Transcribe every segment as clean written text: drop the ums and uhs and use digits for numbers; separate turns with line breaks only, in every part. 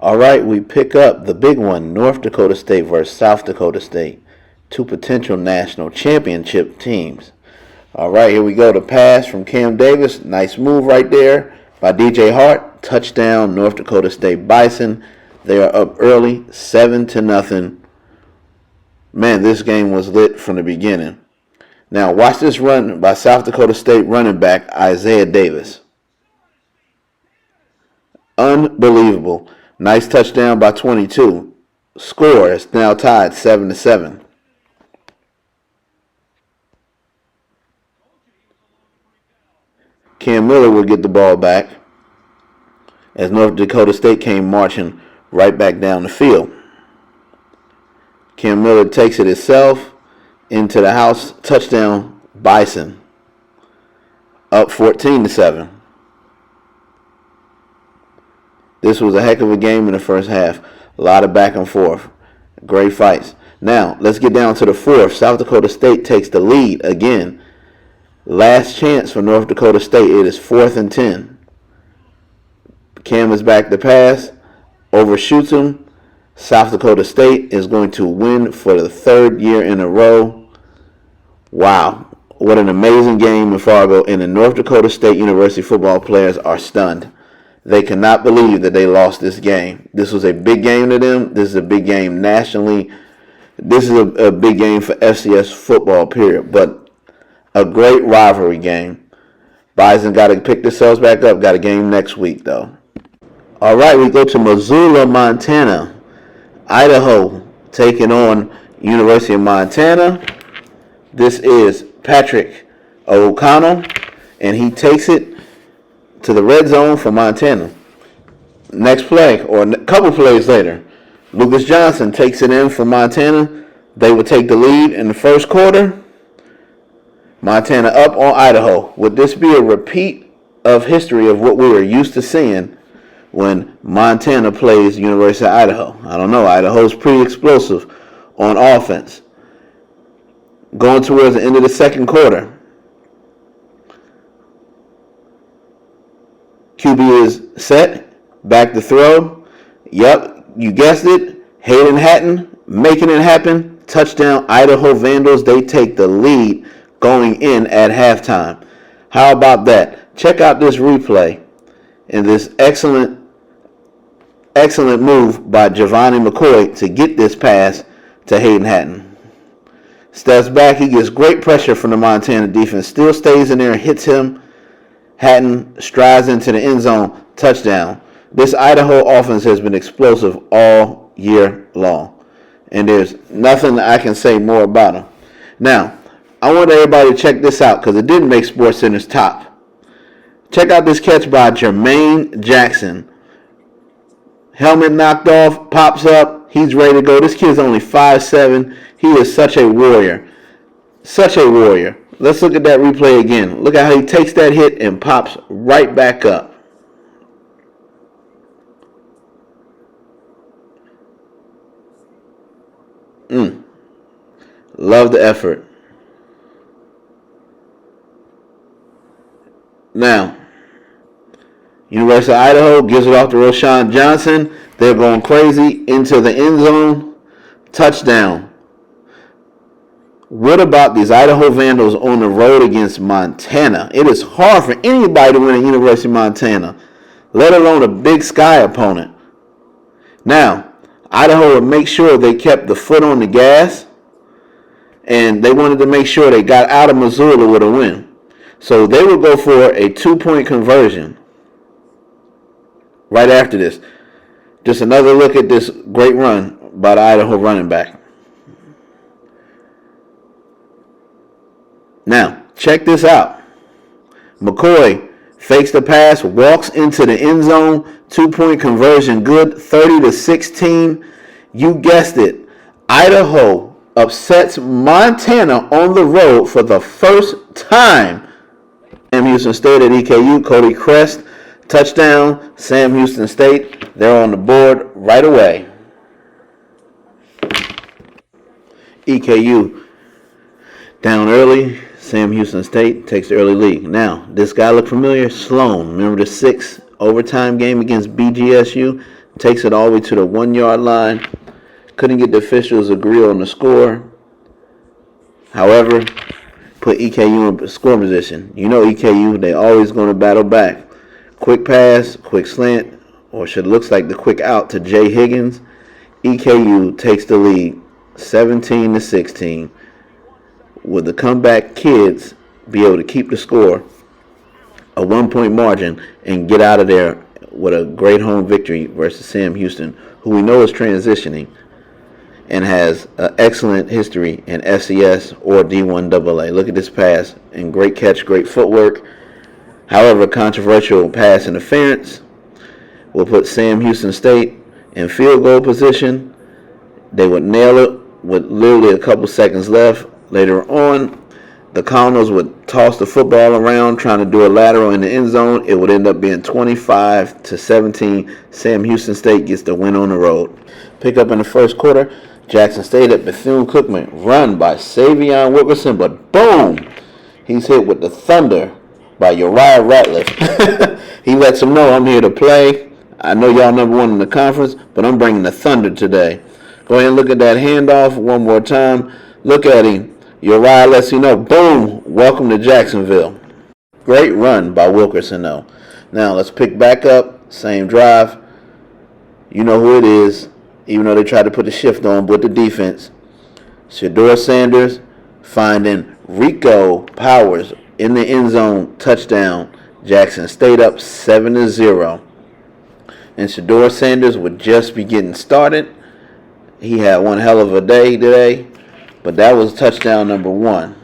All right, we pick up the big one, North Dakota State versus South Dakota State, two potential national championship teams. All right, here we go. The pass from Cam Davis. Nice move right there by DJ Hart. Touchdown, North Dakota State Bison. They are up early, 7-0. Man, this game was lit from the beginning. Now, watch this run by South Dakota State running back Isaiah Davis. Unbelievable. Nice touchdown by 22. Score is now tied 7-7. Cam Miller will get the ball back as North Dakota State came marching right back down the field. Cam Miller takes it himself into the house. Touchdown, Bison. Up 14-7. This was a heck of a game in the first half. A lot of back and forth. Great fights. Now, let's get down to the fourth. South Dakota State takes the lead again. Last chance for North Dakota State. It is 4th and 10. Cam is back to pass. Overshoots him. South Dakota State is going to win for the third year in a row. Wow. What an amazing game in Fargo. And the North Dakota State University football players are stunned. They cannot believe that they lost this game. This was a big game to them. This is a big game nationally. This is a big game for FCS football, period. But a great rivalry game. Bison got to pick themselves back up. Got a game next week, though. All right, we go to Missoula, Montana. Idaho taking on University of Montana. This is Patrick O'Connell, and he takes it to the red zone for Montana. Next play, or a couple plays later, Lucas Johnson takes it in for Montana. They will take the lead in the first quarter. Montana up on Idaho. Would this be a repeat of history of what we were used to seeing when Montana plays University of Idaho? I don't know. Idaho's pretty explosive on offense. Going towards the end of the second quarter. QB is set. Back to throw. Yep, you guessed it. Hayden Hatton making it happen. Touchdown, Idaho Vandals. They take the lead going in at halftime. How about that? Check out this replay and this excellent move by Giovanni McCoy to get this pass to Hayden Hatton. Steps back. He gets great pressure from the Montana defense. Still stays in there and hits him. Hatton strides into the end zone. Touchdown. This Idaho offense has been explosive all year long. And there's nothing I can say more about them. Now, I want everybody to check this out because it didn't make SportsCenter's top. Check out this catch by Jermaine Jackson. Helmet knocked off, pops up. He's ready to go. This kid's only 5'7". He is such a warrior. Such a warrior. Let's look at that replay again. Look at how he takes that hit and pops right back up. Love the effort. Now, University of Idaho gives it off to Roshan Johnson. They're going crazy into the end zone. Touchdown. What about these Idaho Vandals on the road against Montana? It is hard for anybody to win at University of Montana, let alone a Big Sky opponent. Now, Idaho would make sure they kept the foot on the gas, and they wanted to make sure they got out of Missoula with a win. So they would go for a 2-point conversion right after this. Just another look at this great run by the Idaho running back. Now, check this out. McCoy fakes the pass, walks into the end zone, 2-point conversion, good, 30-16. You guessed it. Idaho upsets Montana on the road for the first time. Sam Houston State at EKU, Cody Crest, touchdown, Sam Houston State. They're on the board right away. EKU down early. Sam Houston State takes the early lead. Now, this guy look familiar? Sloan. Remember the 6 overtime game against BGSU? takes it all the way to the 1 yard line. Couldn't get the officials to agree on the score. However, put EKU in score position. You know EKU, they always going to battle back. Quick pass, quick slant, or should looks like the quick out to Jay Higgins. EKU takes the lead 17-16. Will the comeback kids be able to keep the score, a 1 point margin, and get out of there with a great home victory versus Sam Houston, who we know is transitioning and has an excellent history in FCS or D1AA. Look at this pass, and great catch, great footwork. However, controversial pass interference will put Sam Houston State in field goal position. They would nail it with literally a couple seconds left. Later on, the Cardinals would toss the football around trying to do a lateral in the end zone. It would end up being 25-17. Sam Houston State gets the win on the road. Pick up in the first quarter. Jackson State at Bethune-Cookman, run by Savion Wilkerson, but boom! He's hit with the thunder by Uriah Ratliff. He lets him know, I'm here to play. I know y'all number one in the conference, but I'm bringing the thunder today. Go ahead and look at that handoff one more time. Look at him. Uriah lets you know, boom, welcome to Jacksonville. Great run by Wilkerson, though. Now, let's pick back up, same drive. You know who it is, even though they tried to put the shift on with the defense. Shedeur Sanders finding Rico Powers in the end zone, touchdown. Jackson State up 7-0. And Shedeur Sanders would just be getting started. He had one hell of a day today, but that was touchdown number 1.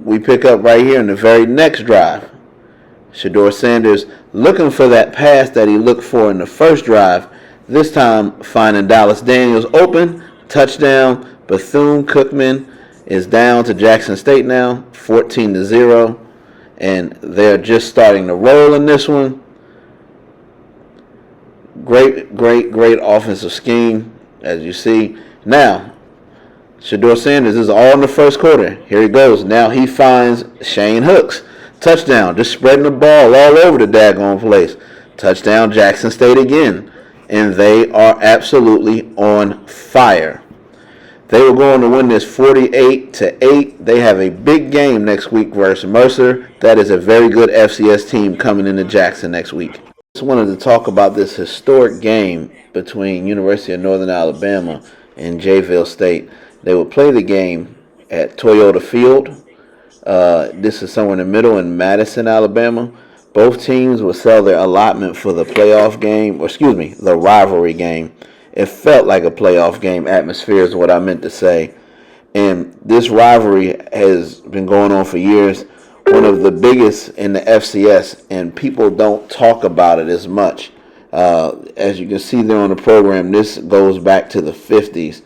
We pick up right here in the very next drive. Shedeur Sanders looking for that pass that he looked for in the first drive. This time finding Dallas Daniels open. Touchdown. Bethune-Cookman is down to Jackson State now, 14-0. And they're just starting to roll in this one. Great offensive scheme, as you see. Now, Shedeur Sanders is all in the first quarter. Here he goes. Now he finds Shane Hooks. Touchdown. Just spreading the ball all over the daggone place. Touchdown, Jackson State again. And they are absolutely on fire. They were going to win this 48-8. They have a big game next week versus Mercer. That is a very good FCS team coming into Jackson next week. Just wanted to talk about this historic game between University of Northern Alabama and Jayville State. They would play the game at Toyota Field. This is somewhere in the middle in Madison, Alabama. Both teams would sell their allotment for the playoff game, the rivalry game. It felt like a playoff game atmosphere is what I meant to say. And this rivalry has been going on for years. One of the biggest in the FCS, and people don't talk about it as much. As you can see there on the program, this goes back to the 50s.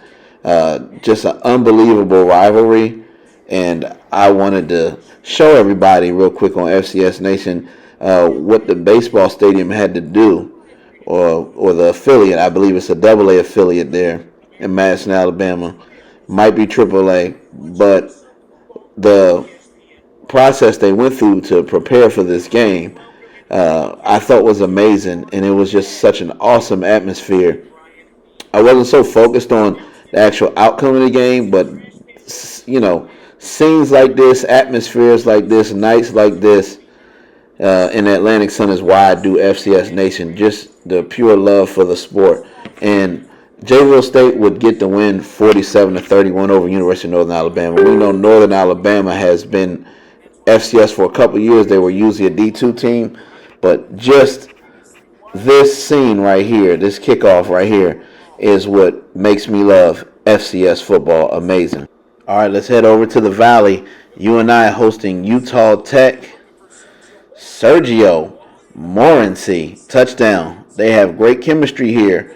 Just an unbelievable rivalry. And I wanted to show everybody real quick on FCS Nation what the baseball stadium had to do, or the affiliate. I believe it's a AA affiliate there in Madison, Alabama. Might be AAA, but the process they went through to prepare for this game, I thought was amazing, and it was just such an awesome atmosphere. I wasn't so focused on the actual outcome of the game, but scenes like this, atmospheres like this, nights like this in the Atlantic Sun is why I do FCS Nation. Just the pure love for the sport. And Jayville State would get the win 47-31 over University of Northern Alabama. We know Northern Alabama has been FCS for a couple years. They were usually a D2 team. But just this scene right here, this kickoff right here, is what makes me love FCS football. Amazing. All right, let's head over to the Valley. UNI hosting Utah Tech. Sergio Morency, touchdown. They have great chemistry here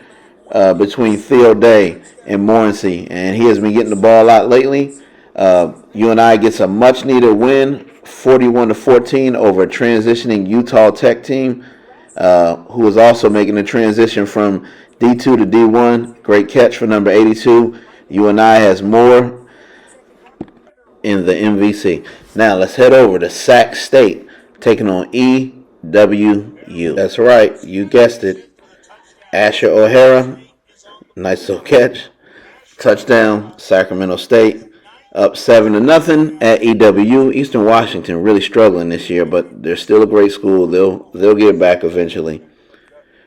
between Theo Day and Morency, and he has been getting the ball out lately. UNI gets a much-needed win, 41-14 over a transitioning Utah Tech team, who is also making the transition from D2 to D1. Great catch for number 82. UNI has more in the MVC. Now let's head over to Sac State, taking on EWU. That's right, you guessed it. Asher O'Hara, nice little catch. Touchdown, Sacramento State. Up 7-0 at EWU. Eastern Washington really struggling this year, but they're still a great school. They'll get back eventually.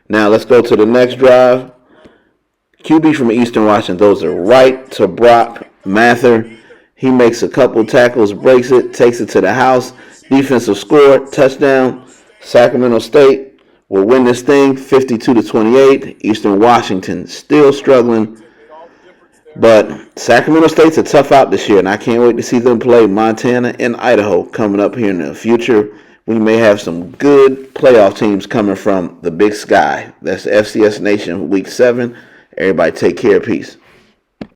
Now let's go to the next drive. QB from Eastern Washington throws it right to Brock Mather. He makes a couple tackles, breaks it, takes it to the house. Defensive score, touchdown. Sacramento State will win this thing 52-28. Eastern Washington still struggling. But Sacramento State's a tough out this year, and I can't wait to see them play Montana and Idaho coming up here in the future. We may have some good playoff teams coming from the Big Sky. That's FCS Nation Week 7. Everybody take care. Peace.